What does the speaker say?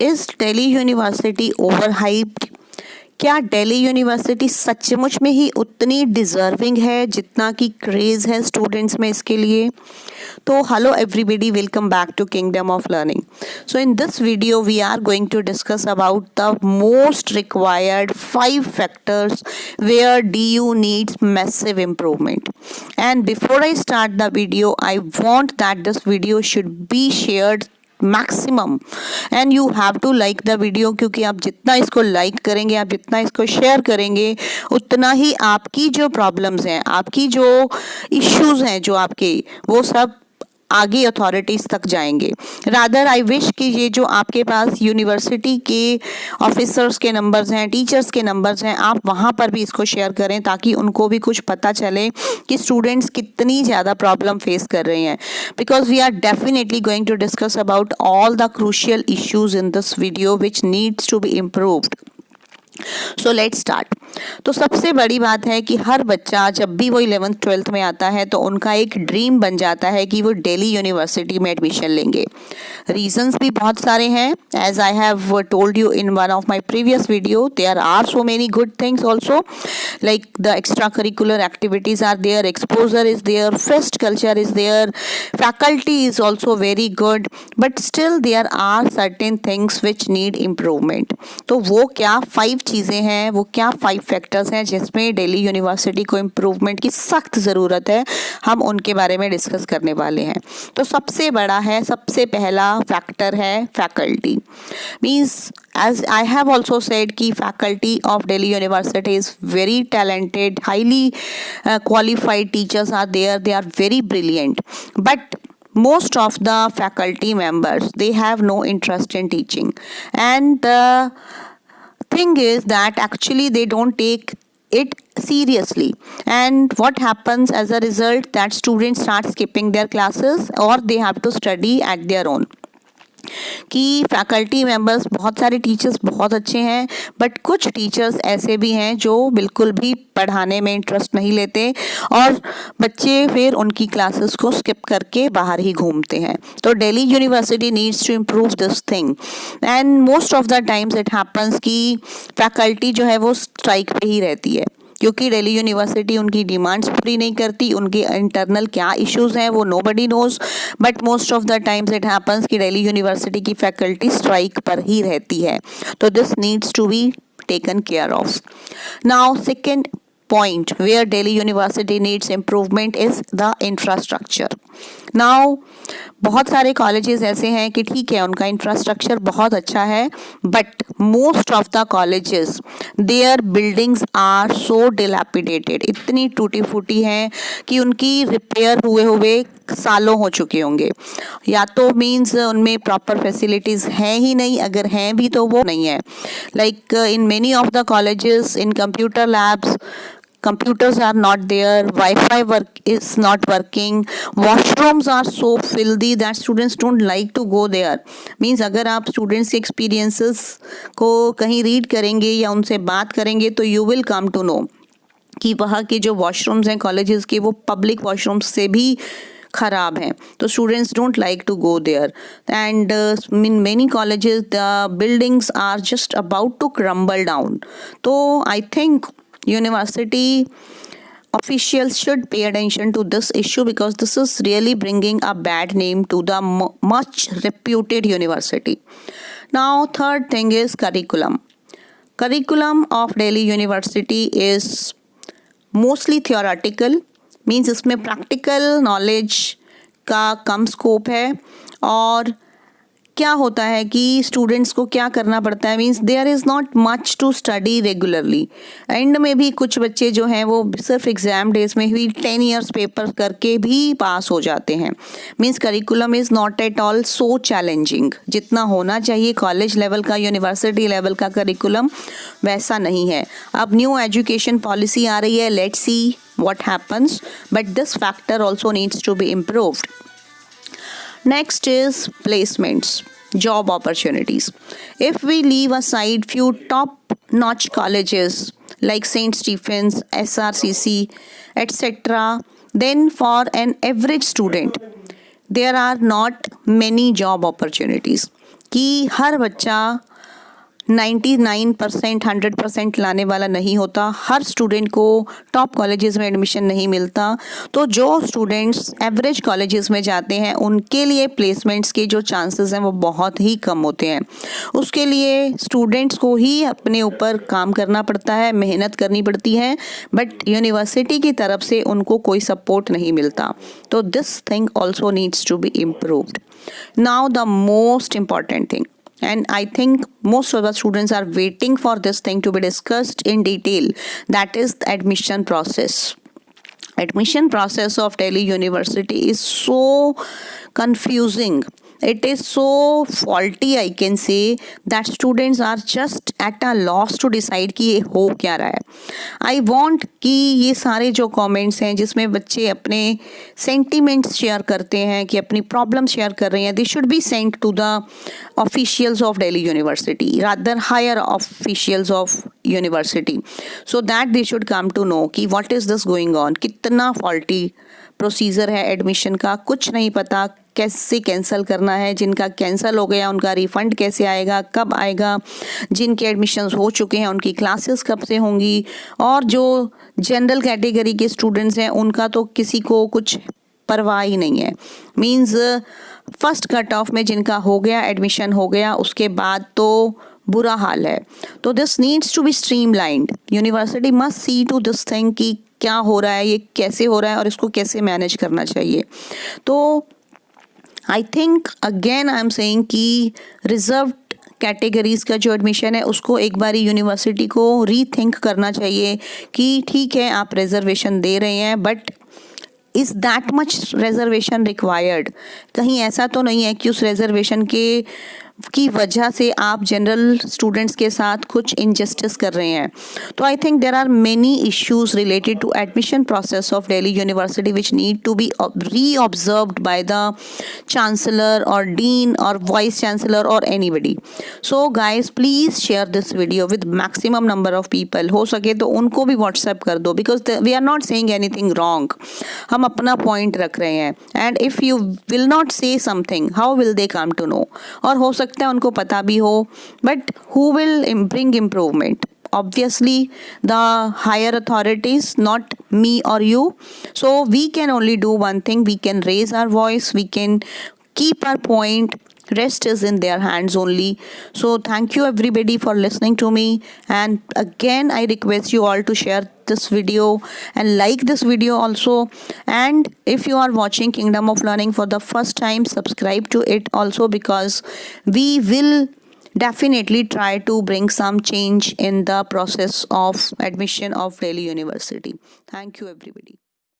Is Delhi university overhyped? क्या Delhi university सचमुच में ही उतनी डिजर्विंग है जितना कि क्रेज है स्टूडेंट्स में इसके लिए? तो hello everybody, welcome back to Kingdom of Learning. So in this video we are going to discuss about the most required 5 factors where DU needs massive improvement. And before I start the video, I want that this video should be shared maximum and you have to like the video, क्योंकि आप जितना इसको like करेंगे, आप जितना इसको share करेंगे, उतना ही आपकी जो प्रॉब्लम्स हैं, आपकी जो इश्यूज हैं, जो आपके, वो सब आगे अथॉरिटीज़ तक जाएंगे. रादर आई विश कि ये जो आपके पास यूनिवर्सिटी के ऑफिसर्स के नंबर्स हैं, टीचर्स के नंबर्स हैं, आप वहाँ पर भी इसको शेयर करें ताकि उनको भी कुछ पता चले कि स्टूडेंट्स कितनी ज़्यादा प्रॉब्लम फेस कर रहे हैं. Because we are definitely going to discuss about all the crucial issues in this video which needs to be improved. So let's start. तो सबसे बड़ी बात है कि हर बच्चा जब भी वो 11th 12th में आता है तो उनका एक ड्रीम बन जाता है कि वो दिल्ली यूनिवर्सिटी में एडमिशन लेंगे. रीजंस भी बहुत सारे हैं. As I have told you in one of my previous video, there are so many good things also, like the extracurricular activities are there, exposure is there, fest culture is there, faculty is also very good, but still there are certain things which need improvement. तो वो क्या 5 चीज़ें हैं, वो क्या 5 factors हैं जिसमें Delhi university को इम्प्रूवमेंट की सख्त ज़रूरत है, हम उनके बारे में डिस्कस करने वाले हैं. तो सबसे बड़ा है, सबसे पहला फैक्टर है faculty. Means as I have also said कि faculty of Delhi University is very talented, highly qualified teachers are there, they are very brilliant, but most of the faculty members, they have no interest in teaching, and the thing is that actually they don't take it seriously, and what happens as a result that students start skipping their classes or they have to study at their own. कि faculty members, बहुत सारे teachers बहुत अच्छे हैं, but कुछ teachers ऐसे भी हैं जो बिल्कुल भी पढ़ाने में इंटरेस्ट नहीं लेते और बच्चे फिर उनकी क्लासेस को स्किप करके बाहर ही घूमते हैं. तो Delhi University needs to improve this thing, and most of the times it happens कि फैकल्टी जो है वो स्ट्राइक पे ही रहती है, क्योंकि दिल्ली यूनिवर्सिटी उनकी डिमांड्स पूरी नहीं करती. उनके इंटरनल क्या इश्यूज हैं वो nobody knows, but most of the times it happens कि दिल्ली यूनिवर्सिटी की फैकल्टी स्ट्राइक पर ही रहती है. तो this needs to be taken care of. Now second point where Delhi University needs improvement is the infrastructure. Now बहुत सारे colleges ऐसे हैं कि ठीक है उनका इंफ्रास्ट्रक्चर बहुत अच्छा है, but most of the colleges their buildings are so dilapidated, इतनी टूटी फूटी हैं कि उनकी रिपेयर हुए हुए सालों हो चुके होंगे, या तो मीन्स उनमें प्रॉपर फैसिलिटीज़ हैं ही नहीं, अगर हैं भी तो वो नहीं है. Like in many of the colleges, in computer labs, computers are not there, Wi-Fi work is not working, washrooms are so filthy that students don't like to go there. Means अगर आप students के experiences को कहीं read करेंगे या उनसे बात करेंगे तो you will come to know कि वहाँ के जो washrooms हैं कॉलेजेस के, वो पब्लिक वॉशरूम्स से भी खराब हैं. तो students don't like to go there, and in many colleges the buildings are just about to crumble down. तो I think university officials should pay attention to this issue, because this is really bringing a bad name to the much reputed university. Now third thing is curriculum. Curriculum of Delhi University is mostly theoretical, means इसमें practical knowledge का कम scope है. और क्या होता है कि students को क्या करना पड़ता है, means there is not much to study regularly. End में भी कुछ बच्चे जो हैं वो सिर्फ एग्ज़ाम डेज में ही 10 years पेपर करके भी पास हो जाते हैं. Means curriculum is not at all so challenging. जितना होना चाहिए कॉलेज लेवल का, यूनिवर्सिटी लेवल का करिकुलम, वैसा नहीं है. अब न्यू एजुकेशन पॉलिसी आ रही है, let's see what happens, but this factor also needs to be improved. Next is placements, job opportunities. If we leave aside few top-notch colleges like St. Stephen's, SRCC, etc., then for an average student, there are not many job opportunities. कि हर बच्चा 99% 100% लाने वाला नहीं होता, हर student को top colleges में admission नहीं मिलता। तो जो स्टूडेंट्स एवरेज कॉलेजेस में जाते हैं उनके लिए प्लेसमेंट्स के जो चांसेस हैं वो बहुत ही कम होते हैं। उसके लिए स्टूडेंट्स को ही अपने ऊपर काम करना पड़ता है, मेहनत करनी पड़ती है, बट यूनिवर्सिटी की तरफ से उनको कोई सपोर्ट नहीं मिलता। तो this thing also needs to be improved. Now the most important thing, and I think most of the students are waiting for this thing to be discussed in detail, that is the admission process. Admission process of Delhi University is so confusing, it is so faulty, I can say, that students are just at a loss to decide कि ये हो क्या रहा है। I want कि ये सारे जो कमेंट्स हैं जिसमें बच्चे अपने सेंटिमेंट्स शेयर करते हैं, कि अपनी प्रॉब्लम शेयर कर रहे हैं, they should be sent to the officials of Delhi university, rather higher officials of university, so that they should come to know कि what is this going on, कितना फॉल्टी प्रोसीजर है एडमिशन का, कुछ नहीं पता, कैसे कैंसिल करना है, जिनका कैंसिल हो गया उनका रिफ़ंड कैसे आएगा, कब आएगा, जिनके एडमिशन्स हो चुके हैं उनकी क्लासेस कब से होंगी, और जो जनरल कैटेगरी के स्टूडेंट्स हैं उनका तो किसी को कुछ परवाह ही नहीं है। मींस फर्स्ट कट ऑफ में जिनका हो गया एडमिशन हो गया, उसके बाद तो बुरा हाल है। तो this needs to be streamlined, university must see to this thing कि क्या हो रहा है, ये कैसे हो रहा है और इसको कैसे मैनेज करना चाहिए। तो I think again I am saying कि रिजर्व्ड कैटेगरीज का जो एडमिशन है उसको एक बारी यूनिवर्सिटी को रीथिंक करना चाहिए कि ठीक है आप रिजर्वेशन दे रहे हैं, but is that much reservation required? कहीं ऐसा तो नहीं है कि उस रिजर्वेशन की वजह से आप जनरल स्टूडेंट्स के साथ कुछ इनजस्टिस कर रहे हैं। तो I think there are many issues related to admission process of Delhi university which need to be re observed by the chancellor और डीन और वाइस चांसलर और anybody. So guys please share this video with maximum number of people, हो सके तो उनको भी WhatsApp कर दो, because we are not saying anything wrong, हम अपना पॉइंट रख रहे हैं। And if you will not से something, how will they come to know? और हो सकता है उनको पता भी हो, but who will bring improvement? Obviously the higher authorities, not me or you. So we can only do one thing, we can raise our voice, we can keep our point, rest is in their hands only. So thank you everybody for listening to me, and again I request you all to share this video and like this video also, and if you are watching Kingdom of Learning for the first time, subscribe to it also, because we will definitely try to bring some change in the process of admission of Delhi University. Thank you everybody.